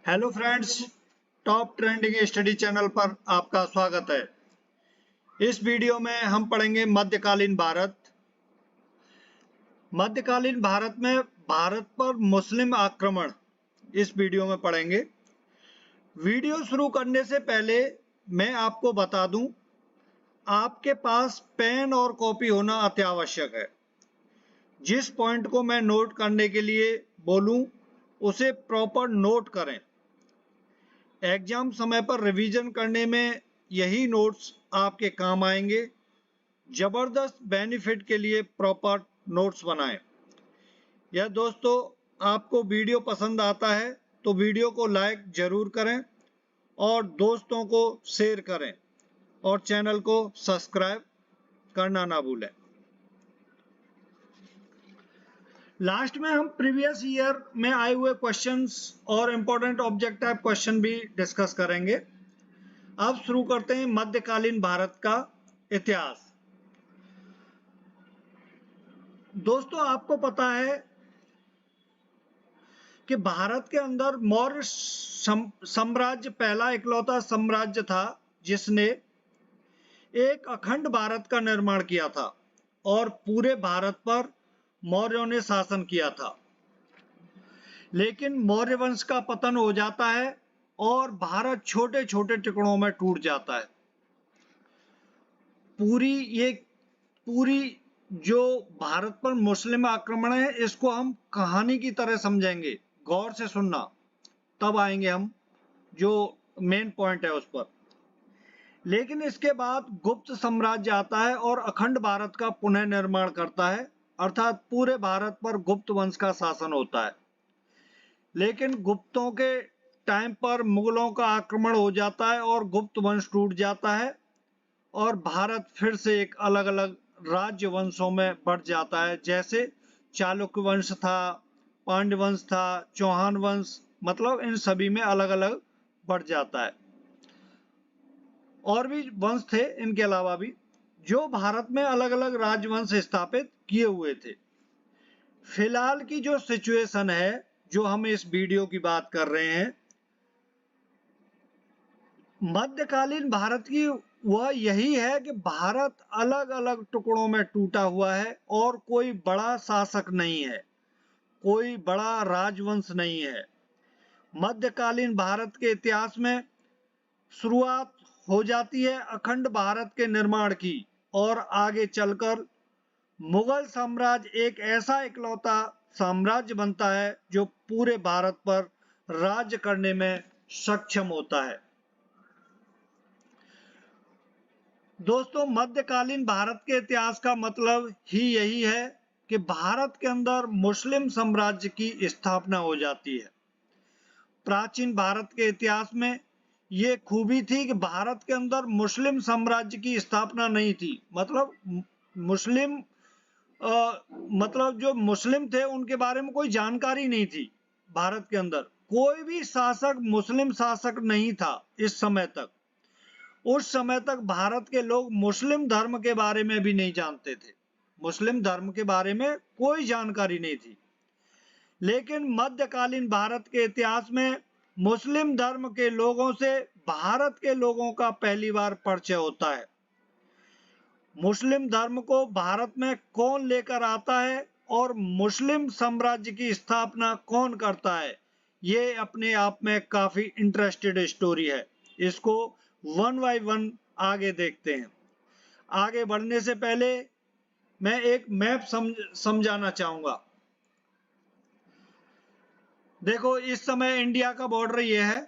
Hello friends, top trending study channel पर आपका स्वागत है। इस वीडियो में हम पढ़ेंगे मध्यकालीन भारत। मध्यकालीन भारत में भारत पर मुस्लिम आक्रमण इस वीडियो में पढ़ेंगे। वीडियो शुरू करने से पहले मैं आपको बता दूं, आपके पास पेन और कॉपी होना अत्यावश्यक है। जिस पॉइंट को मैं नोट करने के लिए बोलूं उसे प्रॉपर नोट करें। एग्जाम समय पर रिवीजन करने में यही नोट्स आपके काम आएंगे। जबरदस्त बेनिफिट के लिए प्रॉपर नोट्स बनाएं। यह दोस्तों, आपको वीडियो पसंद आता है तो वीडियो को लाइक जरूर करें और दोस्तों को शेयर करें और चैनल को सब्सक्राइब करना ना भूलें। लास्ट में हम प्रीवियस ईयर में आए हुए क्वेश्चंस और इंपॉर्टेंट ऑब्जेक्ट टाइप क्वेश्चन भी डिस्कस करेंगे। अब शुरू करते हैं मध्यकालीन भारत का इतिहास। दोस्तों, आपको पता है कि भारत के अंदर मौर्य साम्राज्य पहला इकलौता साम्राज्य था जिसने एक अखंड भारत का निर्माण किया था और पूरे भारत पर मौर्यों ने शासन किया था। लेकिन मौर्य वंश का पतन हो जाता है और भारत छोटे छोटे टुकड़ों में टूट जाता है। पूरी जो भारत पर मुस्लिम आक्रमण है, इसको हम कहानी की तरह समझेंगे। गौर से सुनना, तब आएंगे हम जो मेन पॉइंट है उस पर। लेकिन इसके बाद गुप्त साम्राज्य आता है और अखंड भारत का पुनः निर्माण करता है, अर्थात पूरे भारत पर गुप्त वंश का शासन होता है। लेकिन गुप्तों के टाइम पर मुगलों का आक्रमण हो जाता है और गुप्त वंश टूट जाता है और भारत फिर से एक अलग अलग राज्य वंशों में बढ़ जाता है। जैसे चालुक्य वंश था, पांड्य वंश था, चौहान वंश, मतलब इन सभी में अलग अलग बढ़ जाता है। और भी वंश थे इनके अलावा भी, जो भारत में अलग अलग राजवंश स्थापित किए हुए थे। फिलहाल की जो सिचुएशन है, जो हम इस वीडियो की बात कर रहे हैं, मध्यकालीन भारत की वह यही है कि भारत अलग अलग टुकड़ों में टूटा हुआ है और कोई बड़ा शासक नहीं है, कोई बड़ा राजवंश नहीं है। मध्यकालीन भारत के इतिहास में शुरुआत हो जाती है अखंड भारत के निर्माण की और आगे चलकर मुगल साम्राज्य एक ऐसा इकलौता साम्राज्य बनता है जो पूरे भारत पर राज्य करने में सक्षम होता है। दोस्तों, मध्यकालीन भारत के इतिहास का मतलब ही यही है कि भारत के अंदर मुस्लिम साम्राज्य की स्थापना हो जाती है। प्राचीन भारत के इतिहास में ये खूबी थी कि भारत के अंदर मुस्लिम साम्राज्य की स्थापना नहीं थी। मतलब जो मुस्लिम थे उनके बारे में कोई जानकारी नहीं थी। भारत के अंदर कोई भी शासक मुस्लिम शासक नहीं था इस समय तक। उस समय तक भारत के लोग मुस्लिम धर्म के बारे में भी नहीं जानते थे। मुस्लिम धर्म के बारे में कोई जानकारी नहीं थी। लेकिन मध्यकालीन भारत के इतिहास में मुस्लिम धर्म के लोगों से भारत के लोगों का पहली बार परिचय होता है। मुस्लिम धर्म को भारत में कौन लेकर आता है और मुस्लिम साम्राज्य की स्थापना कौन करता है, ये अपने आप में काफी इंटरेस्टेड स्टोरी है। इसको वन बाय वन आगे देखते हैं। आगे बढ़ने से पहले मैं एक मैप समझाना चाहूंगा। देखो, इस समय इंडिया का बॉर्डर ये है।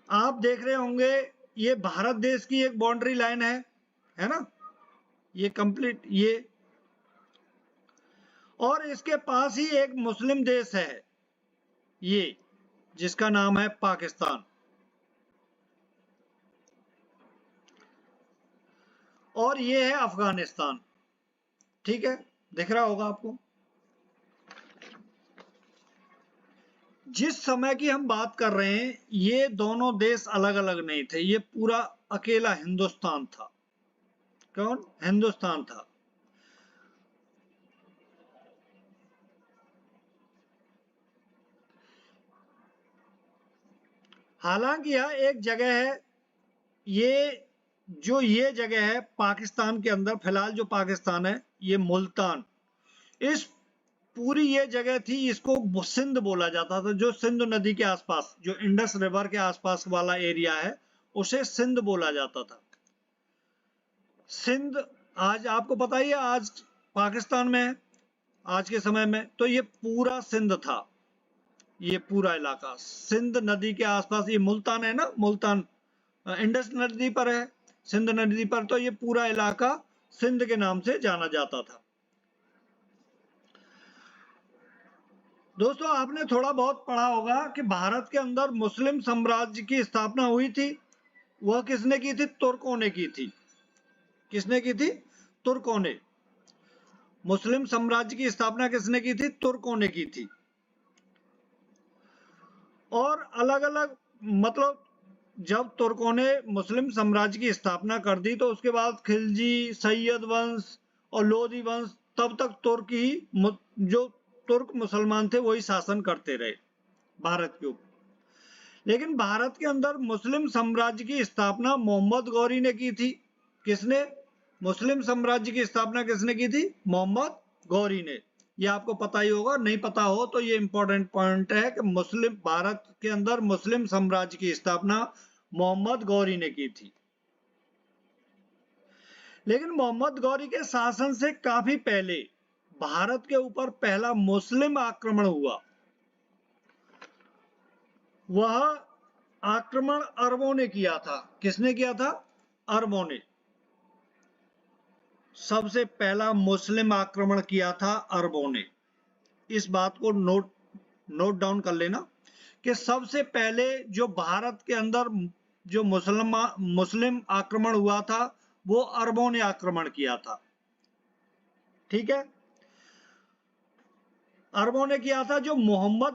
आप देख रहे होंगे ये भारत देश की एक बाउंड्री लाइन है ना, ये कंप्लीट ये, और इसके पास ही एक मुस्लिम देश है ये, जिसका नाम है पाकिस्तान। और ये है अफगानिस्तान। ठीक है, दिख रहा होगा आपको। जिस समय की हम बात कर रहे हैं, ये दोनों देश अलग अलग नहीं थे, ये पूरा अकेला हिंदुस्तान था। कौन? हिंदुस्तान था। हालांकि यह एक जगह है, ये जगह है पाकिस्तान के अंदर, फिलहाल जो पाकिस्तान है ये मुल्तान, इस पूरी ये जगह थी, इसको सिंध बोला जाता था। जो सिंध नदी के आसपास, जो इंडस रिवर के आसपास वाला एरिया है उसे सिंध बोला जाता था। सिंध आज आपको पता ही है, आज पाकिस्तान में है आज के समय में। तो ये पूरा सिंध था, ये पूरा इलाका सिंध नदी के आसपास। ये मुल्तान है ना, मुल्तान इंडस नदी पर है, सिंध नदी पर, तो ये पूरा इलाका सिंध के नाम से जाना जाता था। दोस्तों आपने थोड़ा बहुत पढ़ा होगा कि भारत के अंदर मुस्लिम साम्राज्य की स्थापना हुई थी। वह किसने की थी? तुर्कों ने की थी। किसने की थी? तुर्कों ने। मुस्लिम साम्राज्य की स्थापना किसने की थी? तुर्कों ने की थी। और अलग अलग, मतलब जब तुर्कों ने मुस्लिम साम्राज्य की स्थापना कर दी तो उसके बाद खिलजी, सैयद वंश और लोदी वंश, तब तक तुर्क ही, जो तुर्क मुसलमान थे वही शासन करते रहे भारत के ऊपर। लेकिन भारत के अंदर मुस्लिम साम्राज्य की स्थापना मोहम्मद गौरी ने की थी। किसने? मुस्लिम साम्राज्य की स्थापना किसने की थी? मोहम्मद गौरी ने। ये आपको पता ही होगा, नहीं पता हो तो ये इंपॉर्टेंट पॉइंट है कि मुस्लिम, भारत के अंदर मुस्लिम साम्राज्य की स्थापना मोहम्मद गौरी ने की थी। लेकिन मोहम्मद गौरी के शासन से काफी पहले भारत के ऊपर पहला मुस्लिम आक्रमण हुआ। वह आक्रमण अरबों ने किया था। किसने किया था? अरबों ने। सबसे पहला मुस्लिम आक्रमण किया था अरबों ने। इस बात को नोट डाउन कर लेना कि सबसे पहले जो भारत के अंदर जो मुस्लिम आक्रमण हुआ था वो अरबों ने आक्रमण किया था। ठीक है, अरबों ने किया था, जो मोहम्मद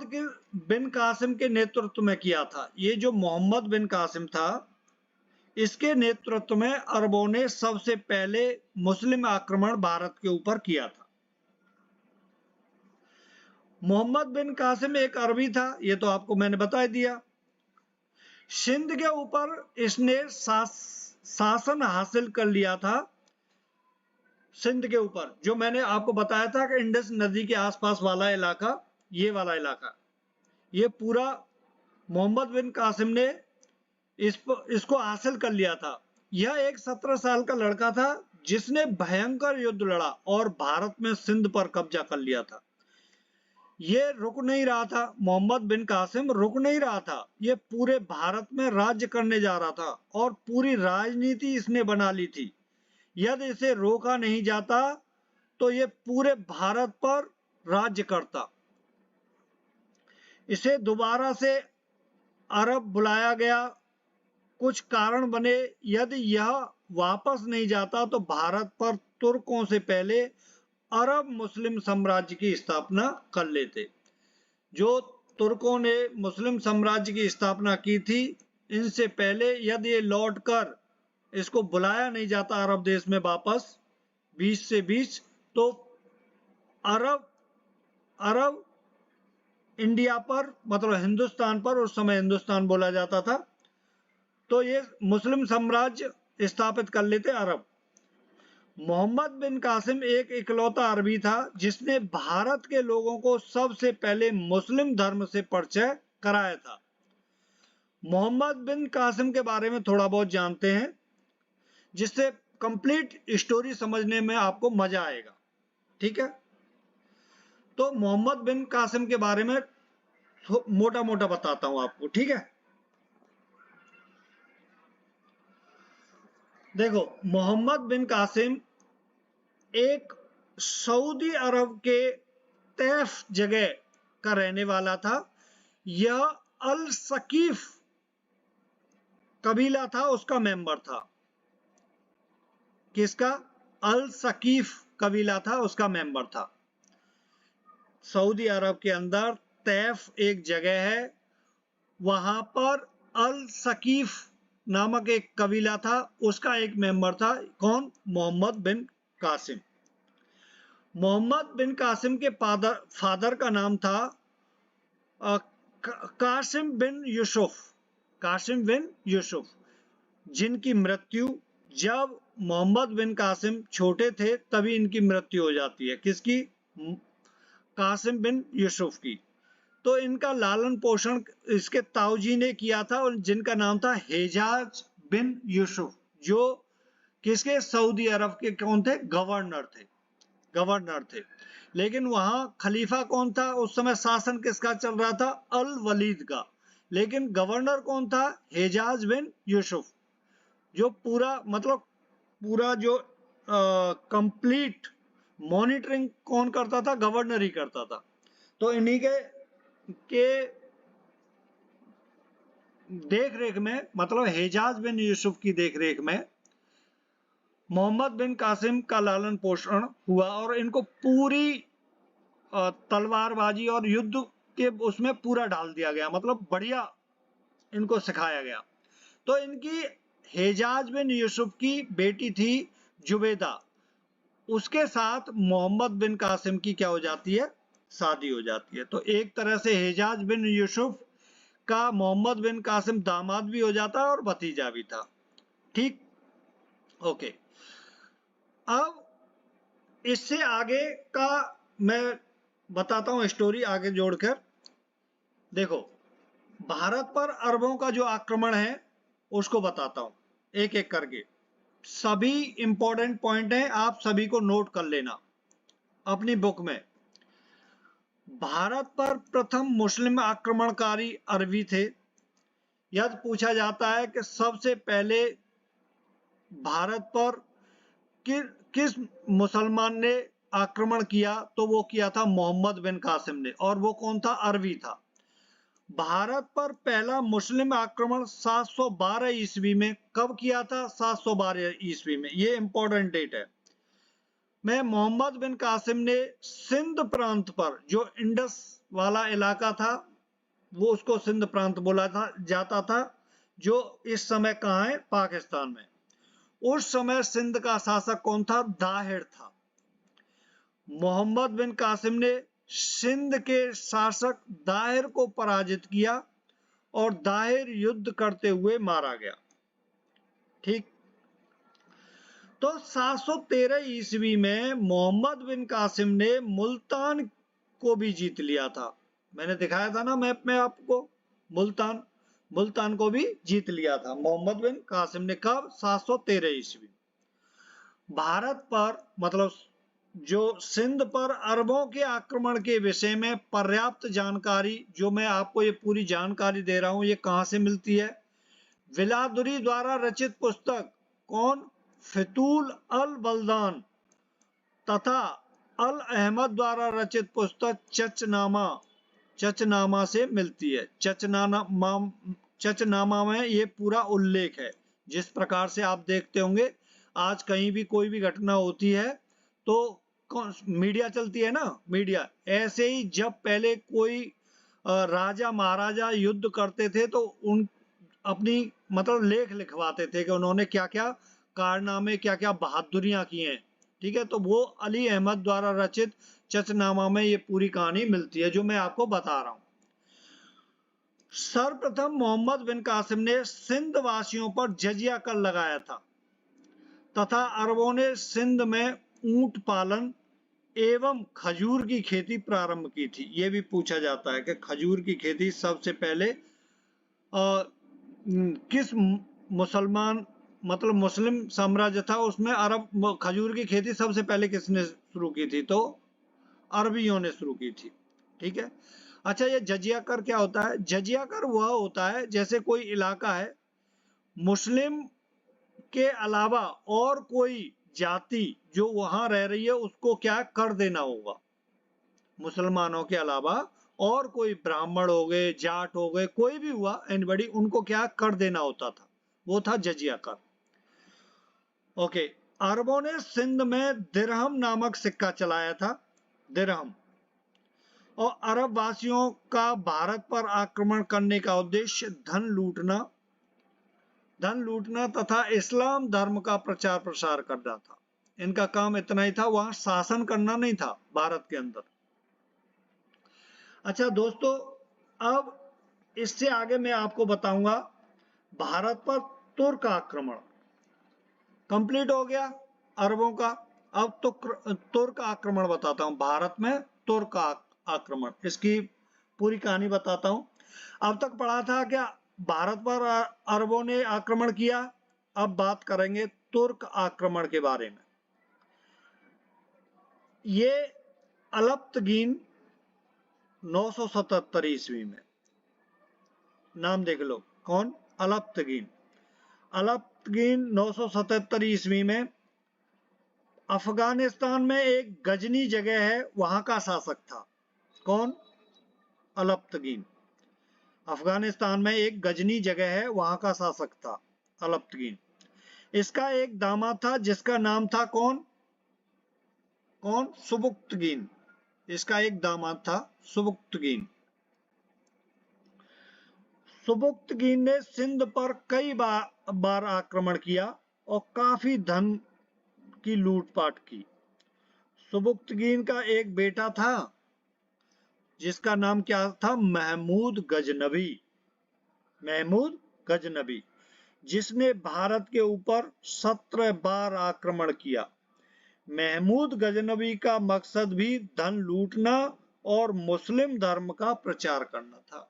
बिन कासिम के नेतृत्व में किया था। ये जो मोहम्मद बिन कासिम था, इसके नेतृत्व में अरबों ने सबसे पहले मुस्लिम आक्रमण भारत के ऊपर किया था। मोहम्मद बिन कासिम एक अरबी था, ये तो आपको मैंने बता दिया। सिंध के ऊपर इसने शासन हासिल कर लिया था। सिंध के ऊपर जो मैंने आपको बताया था कि इंडस नदी के आसपास वाला इलाका, ये वाला इलाका, ये पूरा मोहम्मद बिन कासिम ने इसको हासिल कर लिया था। यह एक 17 साल का लड़का था जिसने भयंकर युद्ध लड़ा और भारत में सिंध पर कब्जा कर लिया था। ये रुक नहीं रहा था, मोहम्मद बिन कासिम रुक नहीं रहा था, ये पूरे भारत में राज्य करने जा रहा था और पूरी राजनीति इसने बना ली थी। यदि इसे रोका नहीं जाता तो ये पूरे भारत पर राज्य करता। इसे दोबारा से अरब बुलाया गया, कुछ कारण बने। यदि यह वापस नहीं जाता तो भारत पर तुर्कों से पहले अरब मुस्लिम साम्राज्य की स्थापना कर लेते। जो तुर्कों ने मुस्लिम साम्राज्य की स्थापना की थी, इनसे पहले यदि ये लौटकर इसको बुलाया नहीं जाता अरब देश में वापस 20 से 20, तो अरब इंडिया पर, मतलब हिंदुस्तान पर, उस समय हिंदुस्तान बोला जाता था, तो ये मुस्लिम साम्राज्य स्थापित कर लेते अरब। मोहम्मद बिन कासिम एक इकलौता अरबी था जिसने भारत के लोगों को सबसे पहले मुस्लिम धर्म से परिचय कराया था। मोहम्मद बिन कासिम के बारे में थोड़ा बहुत जानते हैं, जिससे कंप्लीट स्टोरी समझने में आपको मजा आएगा। ठीक है, तो मोहम्मद बिन कासिम के बारे में मोटा मोटा बताता हूं आपको। ठीक है, देखो, मोहम्मद बिन कासिम एक सऊदी अरब के तैफ जगह का रहने वाला था। यह अल सकीफ कबीला था, उसका मेंबर था। किसका? अल सकीफ कबीला था, उसका मेंबर था। सऊदी अरब के अंदर तैफ एक जगह है, वहां पर अल सकीफ नामक एक कबीला था, उसका एक मेंबर था। कौन? मोहम्मद बिन कासिम। मोहम्मद बिन कासिम के फादर का नाम था कासिम बिन यूसुफ। कासिम बिन यूसुफ, जिनकी मृत्यु जब मोहम्मद बिन कासिम छोटे थे तभी इनकी मृत्यु हो जाती है। किसकी? कासिम बिन यूसुफ की। तो इनका लालन पोषण इसके ताऊजी ने किया था, और जिनका नाम था हेजाज बिन यूसुफ, जो किसके? सऊदी अरब के कौन थे? गवर्नर थे। लेकिन वहां खलीफा कौन था उस समय? शासन किसका चल रहा था? अल वलीद का। लेकिन गवर्नर कौन था? हेजाज बिन यूसुफ, जो पूरा जो कंप्लीट मॉनिटरिंग कौन करता था? गवर्नर ही करता था। तो इन्हीं के देख रेख में, मतलब हेजाज बिन यूसुफ की देख रेख में मोहम्मद बिन कासिम का लालन पोषण हुआ, और इनको पूरी तलवारबाजी और युद्ध के उसमें पूरा डाल दिया गया, मतलब बढ़िया इनको सिखाया गया। तो इनकी हेजाज बिन यूसुफ की बेटी थी जुबेदा, उसके साथ मोहम्मद बिन कासिम की क्या हो जाती है? शादी हो जाती है। तो एक तरह से हेजाज बिन यूसुफ का मोहम्मद बिन कासिम दामाद भी हो जाता है और भतीजा भी था। ठीक, ओके। अब इससे आगे का मैं बताता हूं स्टोरी आगे जोड़कर। देखो, भारत पर अरबों का जो आक्रमण है उसको बताता हूं एक एक करके। सभी इंपॉर्टेंट पॉइंट हैं, आप सभी को नोट कर लेना अपनी बुक में। भारत पर प्रथम मुस्लिम आक्रमणकारी अरबी थे। यदि पूछा जाता है कि सबसे पहले भारत पर किस मुसलमान ने आक्रमण किया, तो वो किया था मोहम्मद बिन कासिम ने, और वो कौन था? अरबी था। भारत पर पहला मुस्लिम आक्रमण 712 ईस्वी में कब किया था? 712 ईस्वी में, ये इंपॉर्टेंट डेट है। मैं मोहम्मद बिन कासिम ने सिंध प्रांत पर, जो इंडस वाला इलाका था, वो उसको सिंध प्रांत बोला जाता था, जो इस समय कहाँ है? पाकिस्तान में। उस समय सिंध का शासक कौन था? दाहिर था। मोहम्मद बिन कासिम ने सिंध के शासक दाहिर को पराजित किया और दाहिर युद्ध करते हुए मारा गया। ठीक। तो 713 ईस्वी में मोहम्मद बिन कासिम ने मुल्तान को भी जीत लिया था। मैंने दिखाया था ना मैप में आपको, मुल्तान को भी जीत लिया था मोहम्मद बिन कासिम ने। कब? 713 ईस्वी। भारत पर, मतलब जो सिंध पर अरबों के आक्रमण के विषय में पर्याप्त जानकारी, जो मैं आपको ये पूरी जानकारी दे रहा हूं, ये कहां से मिलती है? विलादुरी द्वारा रचित पुस्तक कौन? फितूल अल बल्दान, तथा अल अहमद द्वारा रचित पुस्तक चचनामा से मिलती है। चचनामा में ये पूरा उल्लेख है। जिस प्रकार से आप देखते होंगे आज कहीं भी कोई भी घटना होती है तो मीडिया चलती है ना, मीडिया, ऐसे ही जब पहले कोई राजा महाराजा युद्ध करते थे तो उन अपनी मतलब लेख लिखवाते थे कि उन्होंने क्या क्या कारनामे, क्या क्या बहादुरियां की हैं। ठीक है, तो वो अली अहमद द्वारा रचित चचनामा में ये पूरी कहानी मिलती है जो मैं आपको बता रहा हूं। सर्वप्रथम मोहम्मद बिन कासिम ने सिंध वासियों पर जजिया कर लगाया था, तथा अरबों ने सिंध में ऊंट पालन एवं खजूर की खेती प्रारंभ की थी। यह भी पूछा जाता है कि खजूर की खेती सबसे पहले किस मुसलमान, मतलब मुस्लिम साम्राज्य था उसमें अरब खजूर की खेती सबसे पहले किसने शुरू की थी? तो अरबियों ने शुरू की थी। ठीक है। अच्छा, ये जजिया कर क्या होता है? जजिया कर वह होता है जैसे कोई इलाका है, मुस्लिम के अलावा और कोई जाति जो वहां रह रही है उसको क्या कर देना होगा, मुसलमानों के अलावा और कोई ब्राह्मण हो गए, जाट हो गए, कोई भी हुआ, एनीबॉडी, उनको क्या कर देना होता था, वो था जजिया कर। ओके। अरबों ने सिंध में दिरहम नामक सिक्का चलाया था, दिरहम, और अरब वासियों का भारत पर आक्रमण करने का उद्देश्य धन लूटना तथा इस्लाम धर्म का प्रचार प्रसार करना था। इनका काम इतना ही था, वहां शासन करना नहीं था भारत के अंदर। अच्छा दोस्तों, अब इससे आगे मैं आपको बताऊंगा भारत पर तुर्क आक्रमण कंप्लीट हो गया अरबों का। अब तो तुर्क आक्रमण बताता हूं, भारत में तुर्क आक्रमण, इसकी पूरी कहानी बताता हूं। अब तक पढ़ा था क्या भारत पर अरबों ने आक्रमण किया, अब बात करेंगे तुर्क आक्रमण के बारे में। ये अलप्तगीन 977 ईस्वी में, नाम देख लो कौन, अलप्तगीन। अलप्तगीन 977 ईस्वी में अफगानिस्तान में एक गजनी जगह है, वहां का शासक था। कौन? अलप्तगीन। अफगानिस्तान में एक गजनी जगह है, वहां का शासक था अलप्तगीन। इसका एक दामाद था जिसका नाम था कौन? कौन? सुबुक्तगीन। इसका एक दामाद था सुबुक्तगीन। सुबुक्तगीन ने सिंध पर कई बार आक्रमण किया और काफी धन की लूटपाट की। सुबुक्तगीन का एक बेटा था जिसका नाम क्या था? महमूद गजनबी। महमूद गजनबी, जिसने भारत के ऊपर 17 बार आक्रमण किया। महमूद गजनबी का मकसद भी धन लूटना और मुस्लिम धर्म का प्रचार करना था।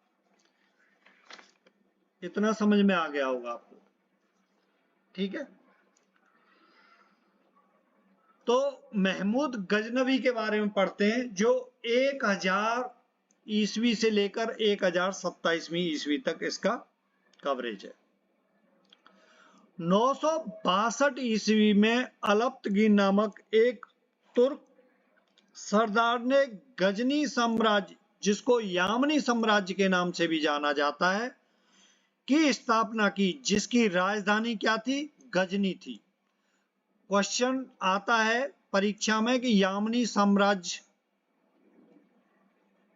इतना समझ में आ गया होगा आपको, ठीक है। तो महमूद गजनबी के बारे में पढ़ते हैं, जो 1000 ईस्वी से लेकर 1027वीं ईस्वी तक इसका कवरेज है। 962 ईस्वी में अलप्तगीन नामक एक तुर्क सरदार ने गजनी साम्राज्य, जिसको यामनी साम्राज्य के नाम से भी जाना जाता है, की स्थापना की, जिसकी राजधानी क्या थी? गजनी थी। क्वेश्चन आता है परीक्षा में कि यामनी साम्राज्य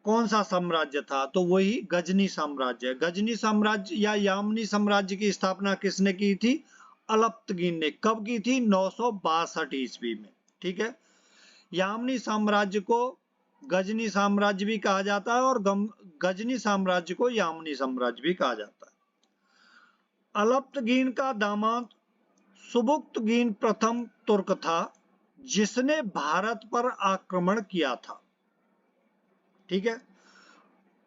कौन सा साम्राज्य था, तो वही गजनी साम्राज्य है। गजनी साम्राज्य या यामनी साम्राज्य की स्थापना किसने की थी? अलप्तगीन ने। कब की थी? 962 ईस्वी में, ठीक है। यामनी साम्राज्य को गजनी साम्राज्य भी कहा जाता है और गजनी साम्राज्य को यामनी साम्राज्य भी कहा जाता है। अलप्तगीन का दामाद सुबुक्तगीन प्रथम तुर्क था, जिसने भारत पर आक्रमण किया था, ठीक है।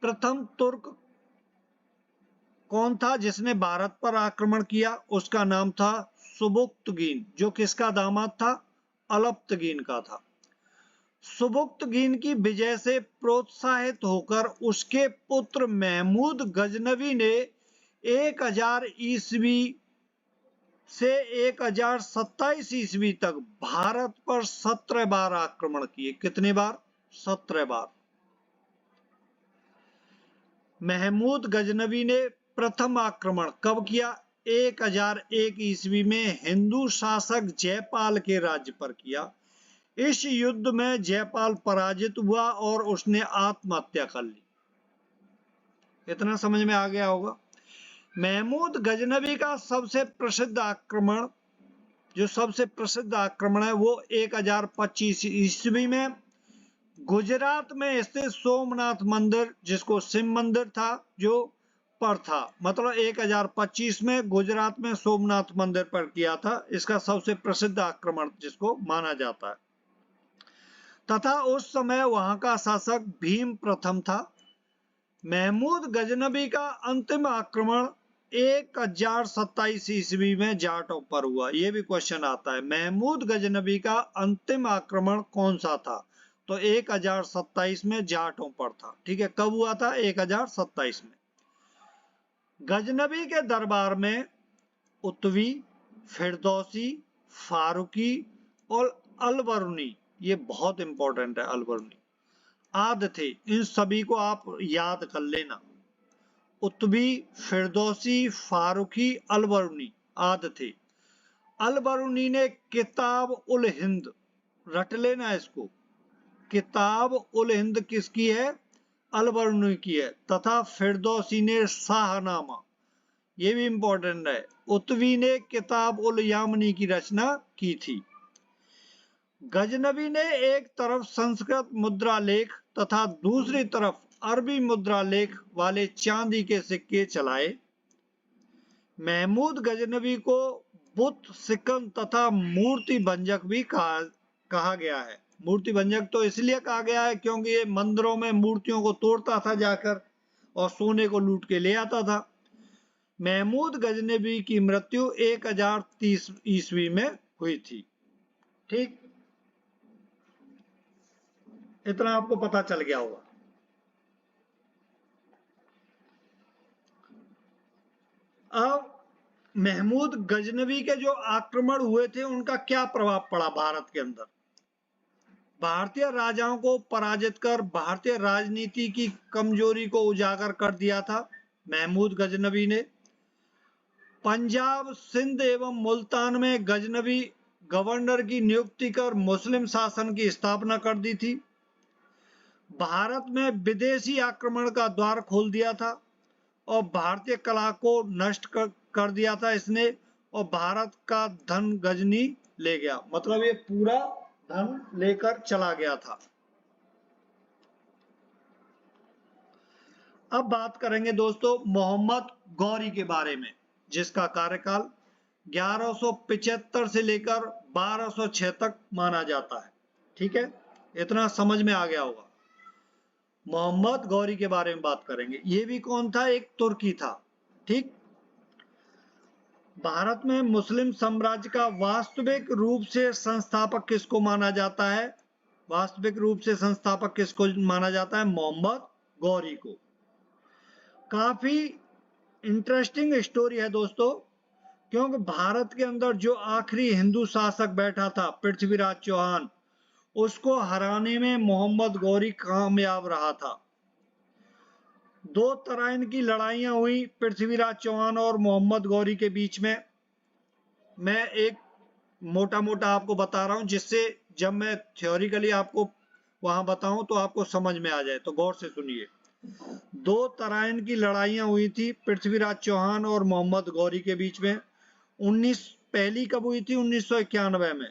प्रथम तुर्क कौन था जिसने भारत पर आक्रमण किया? उसका नाम था सुबुक्तगीन, जो किसका दामाद था? अलप्तगीन का था। सुबुक्तगीन की विजय से प्रोत्साहित होकर उसके पुत्र महमूद गजनवी ने 1000 ईस्वी से 1027 ईस्वी तक भारत पर 17 बार आक्रमण किए। कितने बार? 17 बार। महमूद गजनवी ने प्रथम आक्रमण कब किया? 1001 ईस्वी में हिंदू शासक जयपाल के राज्य पर किया। इस युद्ध में जयपाल पराजित हुआ और उसने आत्महत्या कर ली। इतना समझ में आ गया होगा। महमूद गजनवी का सबसे प्रसिद्ध आक्रमण, जो सबसे प्रसिद्ध आक्रमण है, वो 1025 ईस्वी में गुजरात में स्थित सोमनाथ मंदिर, जिसको शिव मंदिर था, जो पर था। मतलब 1025 में गुजरात में सोमनाथ मंदिर पर किया था। इसका सबसे प्रसिद्ध आक्रमण जिसको माना जाता है। तथा उस समय वहां का शासक भीम प्रथम था। महमूद गजनबी का अंतिम आक्रमण 1027 ईस्वी में जाटों पर हुआ। यह भी क्वेश्चन आता है, महमूद गजनबी का अंतिम आक्रमण कौन सा था? तो 1027 में जाटों पर था, ठीक है। कब हुआ था? 1027 में। गजनबी के दरबार में उत्वी, फिरदौसी, फारूकी और अलबरूनी, ये बहुत इंपॉर्टेंट है, अलबरूनी आदि थे। इन सभी को आप याद कर लेना। उत्वी, फिरदौसी, फारूकी, अलबरूनी आदि थे। अलबरूनी ने किताब उल हिंद, रट लेना इसको, किताब उल हिंद किसकी है? अलबरूनी की है। तथा फिरदौसी ने शाहनामा, ये भी इंपॉर्टेंट है। उत्वी ने किताब उल यामनी की रचना की थी। गजनवी ने एक तरफ संस्कृत मुद्रा लेख तथा दूसरी तरफ अरबी मुद्रा लेख वाले चांदी के सिक्के चलाए। महमूद गजनवी को बुत सिकंद तथा मूर्ति भंजक भी कहा गया है। मूर्ति भंजक तो इसलिए कहा गया है क्योंकि ये मंदिरों में मूर्तियों को तोड़ता था जाकर और सोने को लूट के ले आता था। महमूद गजनवी की मृत्यु 1030 ईस्वी में हुई थी। ठीक, इतना आपको पता चल गया होगा। अब महमूद गजनवी के जो आक्रमण हुए थे उनका क्या प्रभाव पड़ा भारत के अंदर। भारतीय राजाओं को पराजित कर भारतीय राजनीति की कमजोरी को उजागर कर दिया था महमूद गजनवी ने। पंजाब, सिंध एवं मुल्तान में गजनवी गवर्नर की नियुक्ति कर मुस्लिम शासन की स्थापना कर दी थी। भारत में विदेशी आक्रमण का द्वार खोल दिया था और भारतीय कला को नष्ट कर दिया था इसने, और भारत का धन गजनी ले गया। मतलब ये पूरा धन लेकर चला गया था। अब बात करेंगे दोस्तों मोहम्मद गौरी के बारे में, जिसका कार्यकाल 1175 से लेकर 1206 तक माना जाता है। ठीक है, इतना समझ में आ गया होगा। मोहम्मद गौरी के बारे में बात करेंगे। ये भी कौन था? एक तुर्की था। ठीक, भारत में मुस्लिम साम्राज्य का वास्तविक रूप से संस्थापक किसको माना जाता है? वास्तविक रूप से संस्थापक किसको माना जाता है? मोहम्मद गौरी को। काफी इंटरेस्टिंग स्टोरी है दोस्तों, क्योंकि भारत के अंदर जो आखिरी हिंदू शासक बैठा था पृथ्वीराज चौहान, उसको हराने में मोहम्मद गौरी कामयाब रहा था। 2 तराइन की लड़ाइयां हुई पृथ्वीराज चौहान और मोहम्मद गौरी के बीच में। मैं एक मोटा मोटा आपको बता रहा हूं, जिससे जब मैं थ्योरिकली आपको वहां बताऊं तो आपको समझ में आ जाए, तो गौर से सुनिए। 2 तराइन की लड़ाइयां हुई थी पृथ्वीराज चौहान और मोहम्मद गौरी के बीच में। पहली कब हुई थी? 1991 में।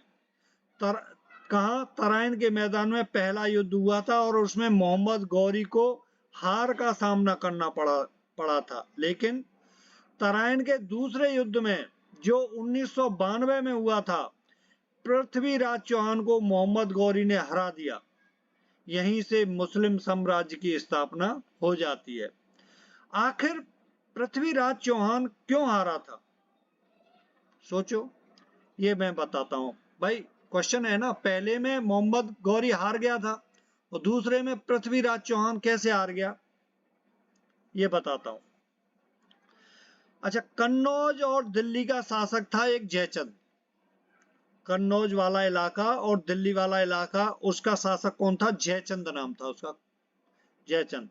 कहा? तराइन के मैदान में पहला युद्ध हुआ था और उसमें मोहम्मद गौरी को हार का सामना करना पड़ा था। लेकिन तराइन के दूसरे युद्ध में, जो 1992 में हुआ था, पृथ्वीराज चौहान को मोहम्मद गौरी ने हरा दिया। यहीं से मुस्लिम साम्राज्य की स्थापना हो जाती है। आखिर पृथ्वीराज चौहान क्यों हारा था? सोचो, ये मैं बताता हूं भाई। क्वेश्चन है ना, पहले में मोहम्मद गौरी हार गया था और दूसरे में पृथ्वीराज चौहान कैसे हार गया, ये बताता हूं। अच्छा, कन्नौज और दिल्ली का शासक था एक जयचंद। कन्नौज वाला इलाका और दिल्ली वाला इलाका, उसका शासक कौन था? जयचंद नाम था उसका, जयचंद।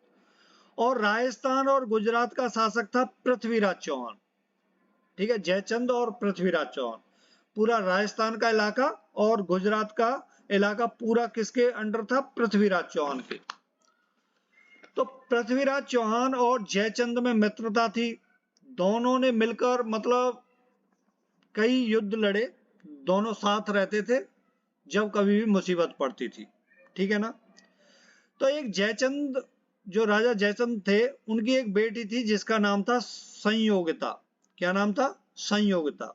और राजस्थान और गुजरात का शासक था पृथ्वीराज चौहान। ठीक है, जयचंद और पृथ्वीराज चौहान। पूरा राजस्थान का इलाका और गुजरात का इलाका पूरा किसके अंडर था? पृथ्वीराज चौहान के। तो पृथ्वीराज चौहान और जयचंद में मित्रता थी। दोनों ने मिलकर मतलब कई युद्ध लड़े, दोनों साथ रहते थे जब कभी भी मुसीबत पड़ती थी। ठीक है ना। तो एक जयचंद, जो राजा जयचंद थे, उनकी एक बेटी थी जिसका नाम था संयोगिता। क्या नाम था? संयोगिता।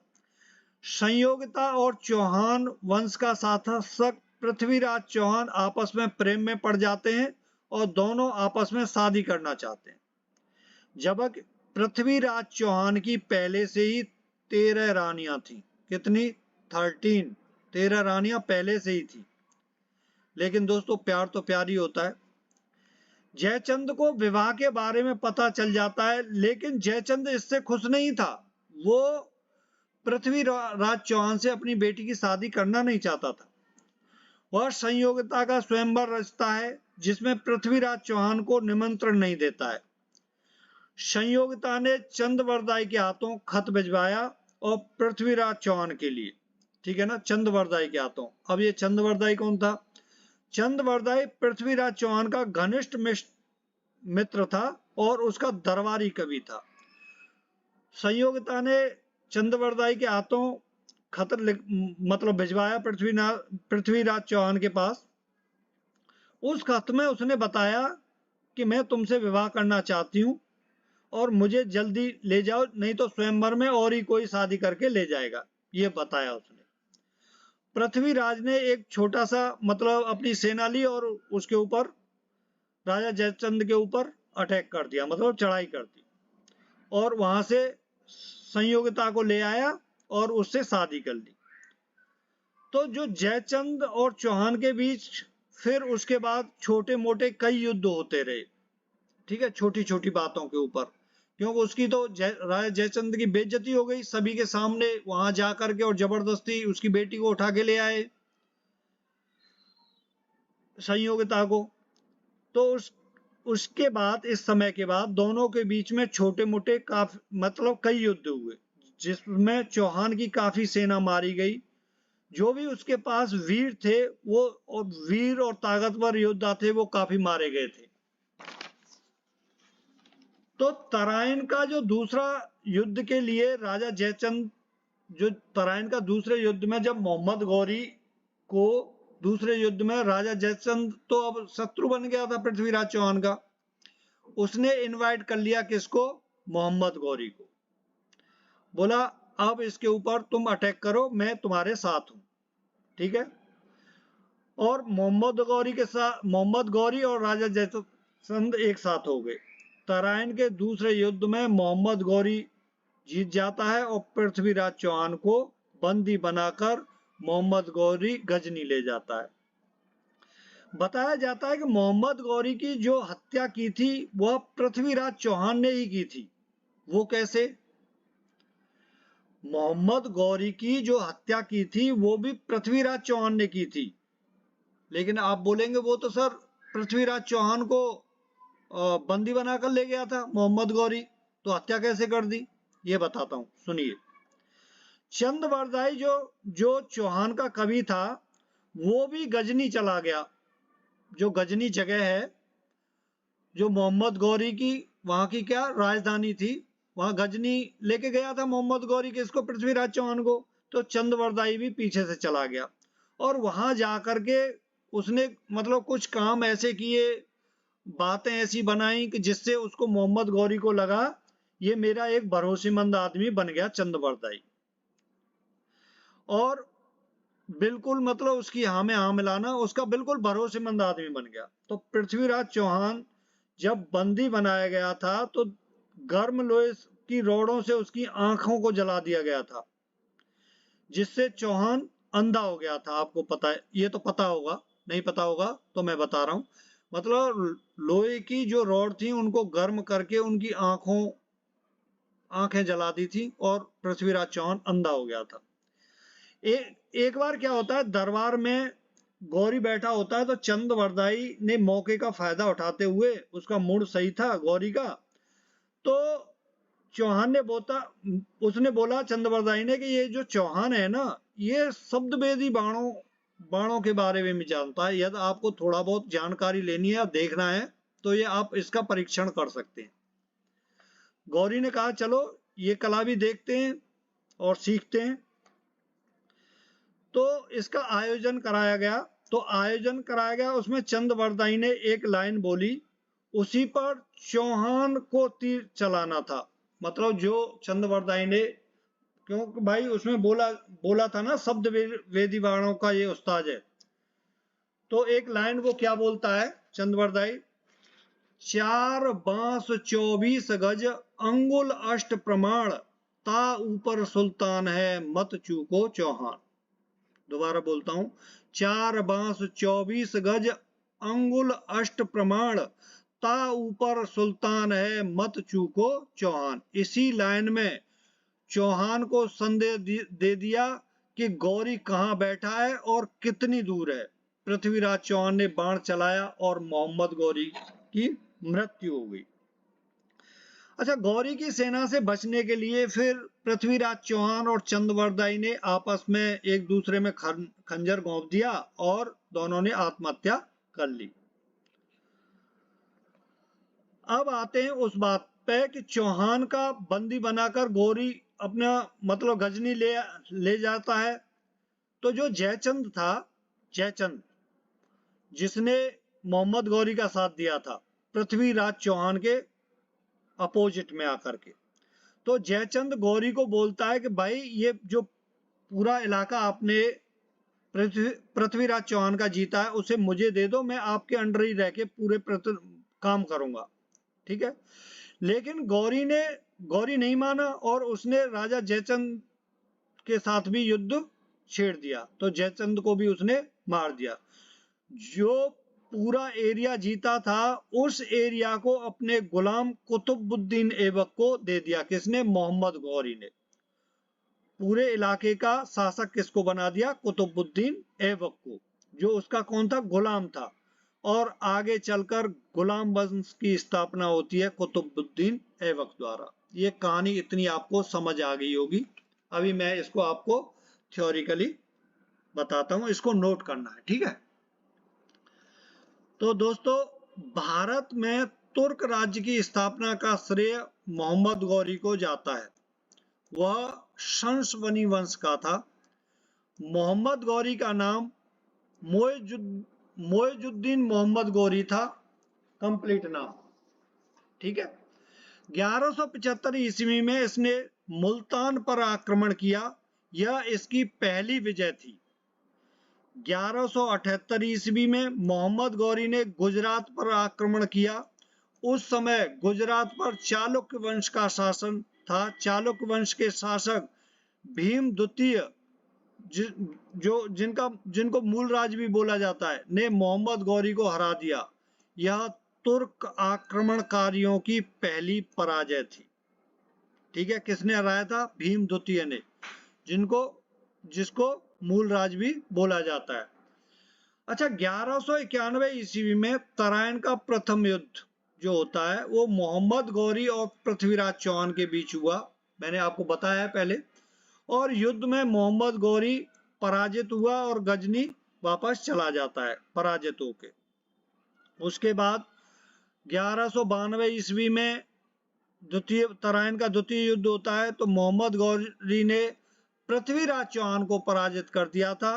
संयोगिता और चौहान वंश का शासक पृथ्वीराज चौहान आपस में प्रेम में पड़ जाते हैं और दोनों आपस में शादी करना चाहते हैं। जबकि पृथ्वीराज चौहान की पहले से ही 13 रानियां थी। कितनी? 13 रानियां पहले से ही थी। लेकिन दोस्तों, प्यार तो प्यार ही होता है। जयचंद को विवाह के बारे में पता चल जाता है, लेकिन जयचंद इससे खुश नहीं था। वो पृथ्वीराज चौहान से अपनी बेटी की शादी करना नहीं चाहता था। वह संयोगिता का स्वयंवर रचता है, जिसमें पृथ्वीराज चौहान को निमंत्रण नहीं देता है। संयोगिता ने चंदवरदाई के हाथों खत भिजवाया और पृथ्वीराज चौहान के लिए। ठीक है ना, चंदवरदाई के हाथों। अब ये चंदवरदाई कौन था? चंदवरदाई पृथ्वीराज चौहान का घनिष्ठ मित्र था और उसका दरबारी कवि था। संयोगिता ने चंदवरदाई के हाथों खत मतलब भिजवाया पृथ्वीराज चौहान के पास। उस खत में उसने बताया कि मैं तुमसे विवाह करना चाहती हूँ और मुझे जल्दी ले जाओ, नहीं तो स्वयंवर में और ही कोई शादी करके ले जाएगा, ये बताया उसने। पृथ्वीराज ने एक छोटा सा मतलब अपनी सेना ली और उसके ऊपर राजा जयचंद के ऊपर अटैक कर दिया, मतलब चढ़ाई कर दी, और वहां से संयोगिता को ले आया और उससे शादी कर ली। तो जो जयचंद और चौहान के बीच फिर उसके बाद छोटे मोटे कई युद्ध होते रहे, ठीक है, छोटी छोटी बातों के ऊपर, क्योंकि उसकी तो राजा जयचंद की बेइज्जती हो गई सभी के सामने, वहां जाकर के और जबरदस्ती उसकी बेटी को उठा के ले आए संयोगिता को। तो उसके बाद इस समय के बाद दोनों के बीच में छोटे मोटे काफी मतलब कई युद्ध हुए, जिसमें चौहान की काफी सेना मारी गई। जो भी उसके पास वीर थे वो, और वीर और ताकतवर योद्धा थे, वो काफी मारे गए थे। तो तराइन का जो दूसरा युद्ध के लिए राजा जयचंद, जो तराइन का दूसरे युद्ध में जब मोहम्मद गौरी को, दूसरे युद्ध में राजा जयचंद तो अब शत्रु बन गया था पृथ्वीराज चौहान का, उसने इनवाइट कर लिया किसको, मोहम्मद गौरी को। बोला अब इसके ऊपर तुम अटैक करो, मैं तुम्हारे साथ हूं, ठीक है। और मोहम्मद गौरी और राजा जयचंद एक साथ हो गए। तराइन के दूसरे युद्ध में मोहम्मद गौरी जीत जाता है और पृथ्वीराज चौहान को बंदी बनाकर मोहम्मद गौरी गजनी ले जाता है। बताया जाता है कि मोहम्मद गौरी की जो हत्या की थी वह पृथ्वीराज चौहान ने ही की थी। वो कैसे? मोहम्मद गौरी की जो हत्या की थी वो भी पृथ्वीराज चौहान ने की थी, लेकिन आप बोलेंगे वो तो सर पृथ्वीराज चौहान को बंदी बनाकर ले गया था मोहम्मद गौरी, तो हत्या कैसे कर दी? ये बताता हूं, सुनिए। चंदवरदाई जो चौहान का कवि था वो भी गजनी चला गया, जो गजनी जगह है, जो मोहम्मद गौरी की वहां की क्या राजधानी थी, वहां गजनी लेके गया था मोहम्मद गौरी किसको, पृथ्वीराज चौहान को। तो चंदवरदाई भी पीछे से चला गया और वहां जाकर के उसने मतलब कुछ काम ऐसे किए, बातें ऐसी बनाई कि जिससे उसको मोहम्मद गौरी को लगा ये मेरा एक भरोसेमंद आदमी बन गया चंदवरदाई, और बिल्कुल मतलब उसकी हाँ में हाँ मिलाना, उसका बिल्कुल भरोसेमंद आदमी बन गया। तो पृथ्वीराज चौहान जब बंदी बनाया गया था तो गर्म लोहे की रोड़ों से उसकी आंखों को जला दिया गया था, जिससे चौहान अंधा हो गया था। आपको पता है, ये तो पता होगा, नहीं पता होगा तो मैं बता रहा हूं। मतलब लोहे की जो रॉड थी उनको गर्म करके उनकी आंखें जला दी थी और पृथ्वीराज चौहान अंधा हो गया था। एक बार क्या होता है, दरबार में गौरी बैठा होता है तो चंदवरदाई ने मौके का फायदा उठाते हुए, उसका मूड सही था गौरी का, तो चौहान ने उसने बोला चंदवरदाई ने कि ये जो चौहान है ना, ये शब्दभेदी बाणों के बारे में भी जानता है, यदि आपको थोड़ा बहुत जानकारी लेनी है, देखना है, तो ये आप इसका परीक्षण कर सकते हैं। गौरी ने कहा चलो ये कला भी देखते हैं और सीखते हैं। तो इसका आयोजन कराया गया। उसमें चंदवरदाई ने एक लाइन बोली, उसी पर चौहान को तीर चलाना था। मतलब जो चंदवरदाई ने, क्योंकि भाई उसमें बोला था ना शब्द वेदी बाणों का ये उस्ताद है, तो एक लाइन वो क्या बोलता है चंदवरदाई, 4 बांस 24 गज अंगुल अष्ट प्रमाण, ता ऊपर सुल्तान है मत चूको चौहान। दोबारा बोलता हूं, 4 बांस 24 गज अंगुल अष्ट प्रमाण, ता ऊपर सुल्तान है मत चूको चौहान। इसी लाइन में चौहान को संदेह दे दिया कि गौरी कहां बैठा है और कितनी दूर है। पृथ्वीराज चौहान ने बाण चलाया और मोहम्मद गौरी की मृत्यु हो गई। अच्छा, गौरी की सेना से बचने के लिए फिर पृथ्वीराज चौहान और चंदवरदाई ने आपस में एक दूसरे में खंजर घोंप दिया और दोनों ने आत्महत्या कर ली। अब आते हैं उस बात पे कि चौहान का बंदी बनाकर गौरी अपना मतलब गजनी ले जाता है। तो जो जयचंद था, जयचंद जिसने मोहम्मद गौरी का साथ दिया था पृथ्वीराज चौहान के अपोजिट में आकर के। तो जयचंद गौरी को बोलता है कि भाई ये जो पूरा इलाका आपने पृथ्वीराज चौहान का जीता है उसे मुझे दे दो, मैं आपके अंडर ही रह के पूरे काम करूंगा, ठीक है। लेकिन गौरी नहीं माना और उसने राजा जयचंद के साथ भी युद्ध छेड़ दिया, तो जयचंद को भी उसने मार दिया। जो पूरा एरिया जीता था उस एरिया को अपने गुलाम कुतुबुद्दीन ऐबक को दे दिया। किसने? मोहम्मद गौरी ने। पूरे इलाके का शासक किसको बना दिया? कुतुबुद्दीन ऐबक को, जो उसका कौन था? गुलाम था। और आगे चलकर गुलाम वंश की स्थापना होती है कुतुबुद्दीन ऐबक द्वारा। ये कहानी इतनी आपको समझ आ गई होगी। अभी मैं इसको आपको थ्योरिकली बताता हूं, इसको नोट करना है, ठीक है। तो दोस्तों, भारत में तुर्क राज्य की स्थापना का श्रेय मोहम्मद गौरी को जाता है। वह शंसवनी वंश का था। मोहम्मद गौरी का नाम मोइजुद्दीन मोहम्मद गौरी था, कंप्लीट नाम, ठीक है। 1175 ईस्वी में इसने मुल्तान पर आक्रमण किया। यह इसकी पहली विजय थी। 1178 ईस्वी में मोहम्मद गौरी ने गुजरात पर आक्रमण किया। उस समय गुजरात पर चालुक्य वंश का शासन था। चालुक्य वंश के शासक भीम द्वितीय, जिनको मूलराज भी बोला जाता है, ने मोहम्मद गौरी को हरा दिया। यह तुर्क आक्रमणकारियों की पहली पराजय थी, ठीक है। किसने हराया था? भीम द्वितीय ने, जिसको मूलराज भी बोला जाता है। अच्छा, 1191 ईस्वी में तराइन का प्रथम युद्ध जो होता है वो मोहम्मद गौरी और पृथ्वीराज चौहान के बीच हुआ। मैंने आपको बताया है पहले। और युद्ध में मोहम्मद गौरी पराजित हुआ और गजनी वापस चला जाता है पराजित होके। उसके बाद 1192 ईस्वी में तराइन का द्वितीय युद्ध होता है। तो मोहम्मद गौरी ने पृथ्वीराज चौहान को पराजित कर दिया था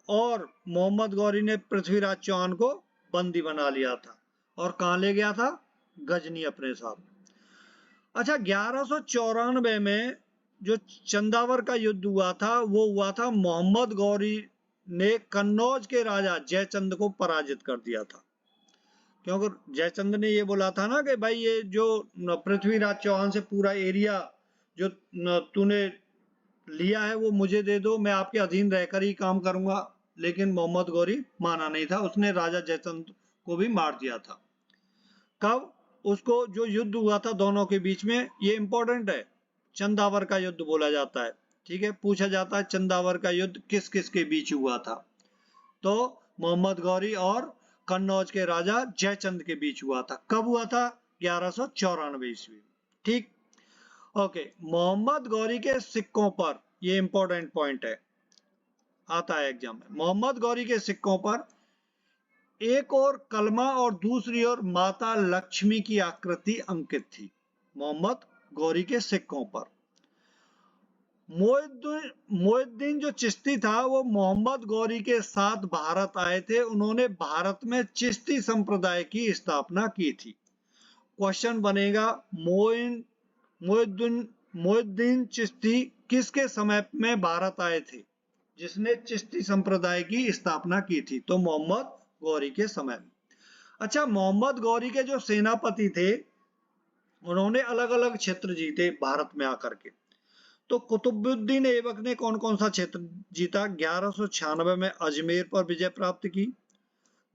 और मोहम्मद गौरी ने पृथ्वीराज चौहान को बंदी बना लिया था और कहां ले गया था? गजनी अपने साथ। अच्छा, 1194 में जो चंदावर का युद्ध हुआ था वो हुआ था मोहम्मद गौरी ने कन्नौज के राजा जयचंद को पराजित कर दिया था। क्योंकि जयचंद ने ये बोला था ना कि भाई ये जो पृथ्वीराज चौहान से पूरा एरिया जो तूने लिया है वो मुझे दे दो, मैं आपके अधीन रहकर ही काम करूंगा। लेकिन मोहम्मद गौरी माना नहीं था, उसने राजा जयचंद को भी मार दिया था। कब? उसको जो युद्ध हुआ था दोनों के बीच में, ये इंपॉर्टेंट है, चंदावर का युद्ध बोला जाता है, ठीक है। पूछा जाता है चंदावर का युद्ध किस किस के बीच हुआ था? तो मोहम्मद गौरी और कन्नौज के राजा जयचंद के बीच हुआ था। कब हुआ था? 1194 ईस्वी, ठीक। ओके, मोहम्मद गौरी के सिक्कों पर, ये इंपॉर्टेंट पॉइंट है, आता है एग्जाम में। मोहम्मद गौरी के सिक्कों पर एक और कलमा और दूसरी ओर माता लक्ष्मी की आकृति अंकित थी। मोहम्मद गौरी के सिक्कों पर मोइनुद्दीन जो चिश्ती था वो मोहम्मद गौरी के साथ भारत आए थे। उन्होंने भारत में चिश्ती संप्रदाय की स्थापना की थी। क्वेश्चन बनेगा, मोइनुद्दीन चिश्ती किसके समय में भारत आए थे जिसने चिश्ती संप्रदाय की स्थापना की थी? तो मोहम्मद गौरी के समय में। अच्छा, मोहम्मद गौरी के जो सेनापति थे उन्होंने अलग अलग क्षेत्र जीते भारत में आकर के। तो कुतुबुद्दीन ऐबक ने कौन कौन सा क्षेत्र जीता? 1196 में अजमेर पर विजय प्राप्त की,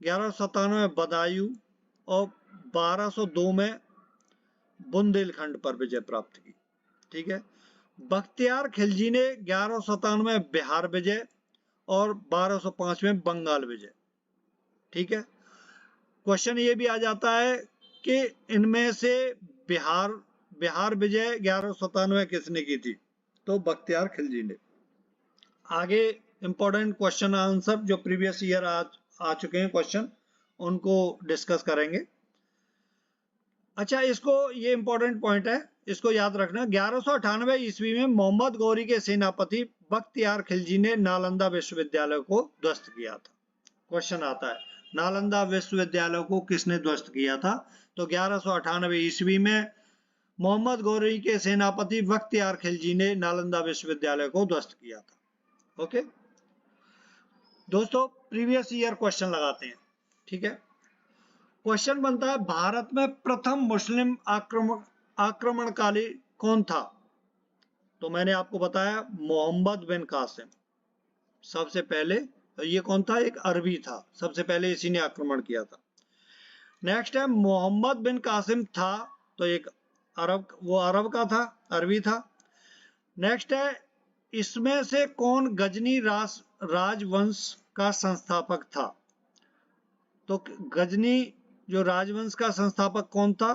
1197 में बदायूं और 1202 में बुंदेलखंड पर विजय प्राप्त की, ठीक है। बख्तियार खिलजी ने 1197 में बिहार विजय और 1205 में बंगाल विजय, ठीक है। क्वेश्चन ये भी आ जाता है कि इनमें से बिहार विजय 1197 किसने की थी? तो बख्तियार खिलजी ने। आगे इंपॉर्टेंट क्वेश्चन आंसर जो प्रीवियस ईयर आ चुके हैं क्वेश्चन, उनको डिस्कस करेंगे। अच्छा, ये इंपॉर्टेंट पॉइंट है, इसको याद रखना। 1198 ईस्वी में मोहम्मद गौरी के सेनापति बख्तियार खिलजी ने नालंदा विश्वविद्यालय को ध्वस्त किया था। क्वेश्चन आता है, नालंदा विश्वविद्यालय को किसने ध्वस्त किया था? तो 1198 ईस्वी में मोहम्मद गौरी के सेनापति बख्तियार खिलजी ने नालंदा विश्वविद्यालय को ध्वस्त किया था। ओके दोस्तों, प्रीवियस ईयर क्वेश्चन लगाते हैं। ठीक है, क्वेश्चन बनता है भारत में प्रथम मुस्लिम आक्रमणकारी कौन था? तो मैंने आपको बताया मोहम्मद बिन कासिम सबसे पहले। ये कौन था? एक अरबी था, सबसे पहले इसी ने आक्रमण किया था। नेक्स्ट है मोहम्मद बिन कासिम था तो एक अरब, वो अरब का था, अरबी था। नेक्स्ट है इसमें से कौन गजनी राजवंश का संस्थापक था? तो गजनी जो राजवंश का संस्थापक कौन था?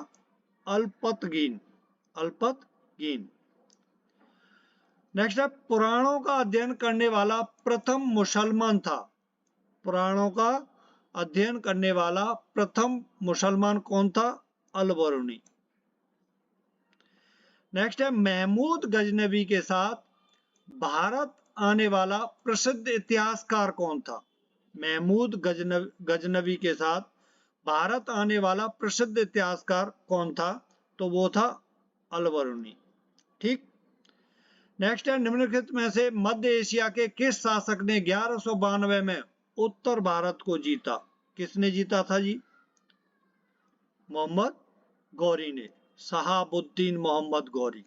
अल्पतगीन, अल्पतगीन। नेक्स्ट है पुराणों का अध्ययन करने वाला प्रथम मुसलमान था। पुराणों का अध्ययन करने वाला प्रथम मुसलमान कौन था? अल-बरूनी। नेक्स्ट है महमूद गजनवी के साथ भारत आने वाला प्रसिद्ध इतिहासकार कौन था? महमूद गजनवी के साथ भारत आने वाला प्रसिद्ध इतिहासकार कौन था? तो वो था अल-बरूनी। ठीक। नेक्स्ट है निम्नलिखित में से मध्य एशिया के किस शासक ने 1192 में उत्तर भारत को जीता? किसने जीता था जी? मोहम्मद गौरी ने, शहाबुद्दीन मोहम्मद गौरी।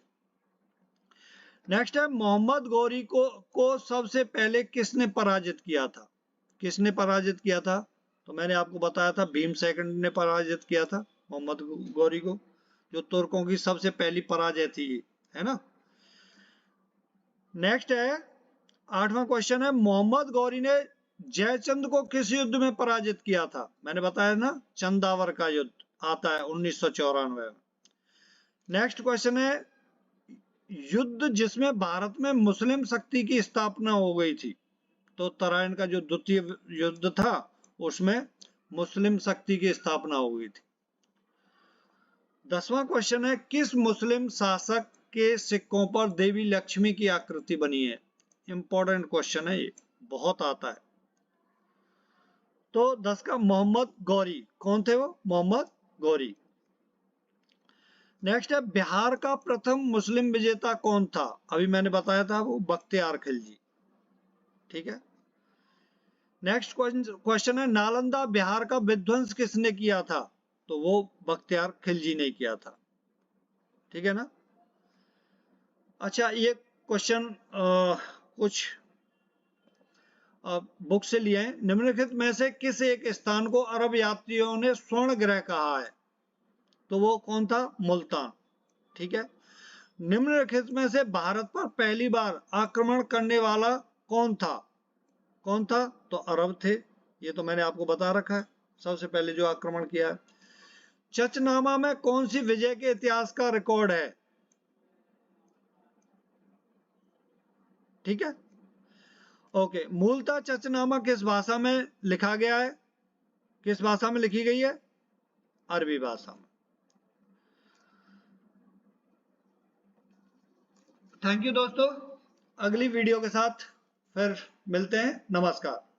नेक्स्ट है मोहम्मद गौरी को सबसे पहले किसने पराजित किया था? किसने पराजित किया था? तो मैंने आपको बताया था भीमसेन ने पराजित किया था मोहम्मद गौरी को, जो तुर्कों की सबसे पहली पराजय थी, है ना। नेक्स्ट है 8वां क्वेश्चन है मोहम्मद गौरी ने जयचंद को किस युद्ध में पराजित किया था? मैंने बताया ना, चंदावर का युद्ध आता है 1994 में। नेक्स्ट क्वेश्चन है युद्ध जिसमें भारत में मुस्लिम शक्ति की स्थापना हो गई थी। तो तराइन का जो द्वितीय युद्ध था उसमें मुस्लिम शक्ति की स्थापना हो गई थी। 10वां क्वेश्चन है किस मुस्लिम शासक के सिक्कों पर देवी लक्ष्मी की आकृति बनी है? इंपॉर्टेंट क्वेश्चन है ये, बहुत आता है। तो 10 का मोहम्मद गौरी। कौन थे वो? मोहम्मद गौरी। नेक्स्ट है बिहार का प्रथम मुस्लिम विजेता कौन था? अभी मैंने बताया था वो बख्तियार खिलजी। ठीक है। नेक्स्ट क्वेश्चन है नालंदा बिहार का विध्वंस किसने किया था? तो वो बख्तियार खिलजी ने किया था। ठीक है ना। अच्छा, ये क्वेश्चन कुछ बुक से लिए हैं। निम्नलिखित में से किस एक स्थान को अरब यात्रियों ने स्वर्ण ग्रह कहा है? तो वो कौन था? मुल्तान। ठीक है। निम्नलिखित में से भारत पर पहली बार आक्रमण करने वाला कौन था? कौन था? तो अरब थे। ये तो मैंने आपको बता रखा है, सबसे पहले जो आक्रमण किया है। चचनामा में कौन सी विजय के इतिहास का रिकॉर्ड है? ठीक है। ओके, मूलतः चचनामा किस भाषा में लिखा गया है? किस भाषा में लिखी गई है? अरबी भाषा में। थैंक यू दोस्तों, अगली वीडियो के साथ फिर मिलते हैं। नमस्कार।